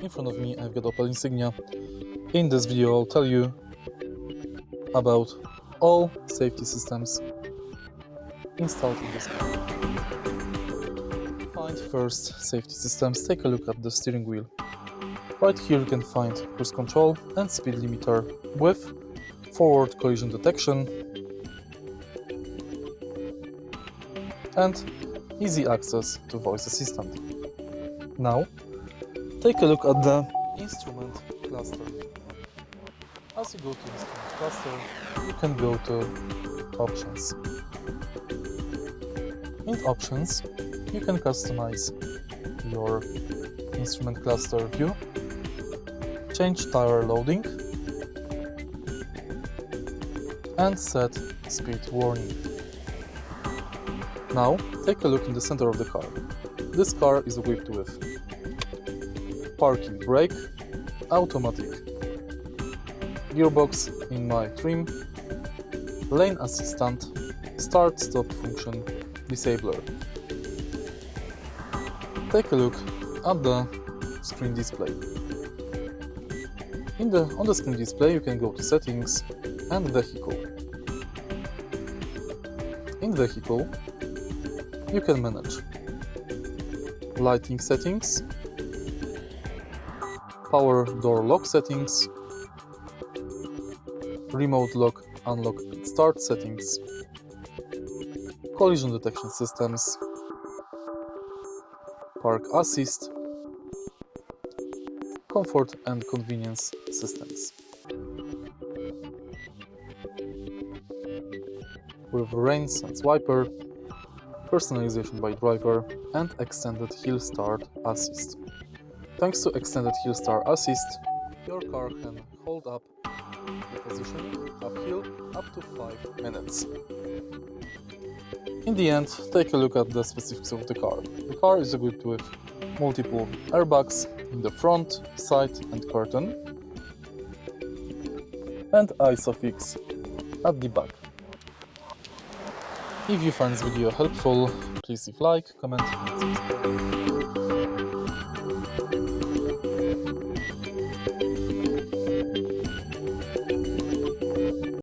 In front of me I've got Opel Insignia. In this video I'll tell you about all safety systems installed in this car. Find first safety systems, take a look at the steering wheel. Right here you can find cruise control and speed limiter with forward collision detection and easy access to voice assistant. Now, take a look at the instrument cluster. As you go to instrument cluster, you can go to options. In options, you can customize your instrument cluster view, change tire loading, and set speed warning. Now, take a look in the center of the car. This car is equipped with parking brake, automatic gearbox in my trim, lane assistant, start-stop function disabler. Take a look at the screen display. On the screen display you can go to settings and vehicle. In vehicle you can manage lighting settings, power door lock settings, remote lock, unlock and start settings, collision detection systems, park assist, comfort and convenience systems. With rain sense wiper, personalization by driver and extended hill start assist. Thanks to extended hill start assist, your car can hold up the position uphill up to 5 minutes. In the end, take a look at the specifics of the car. The car is equipped with multiple airbags in the front, side and curtain, and ISOFIX at the back. If you find this video helpful, please leave like, comment and subscribe.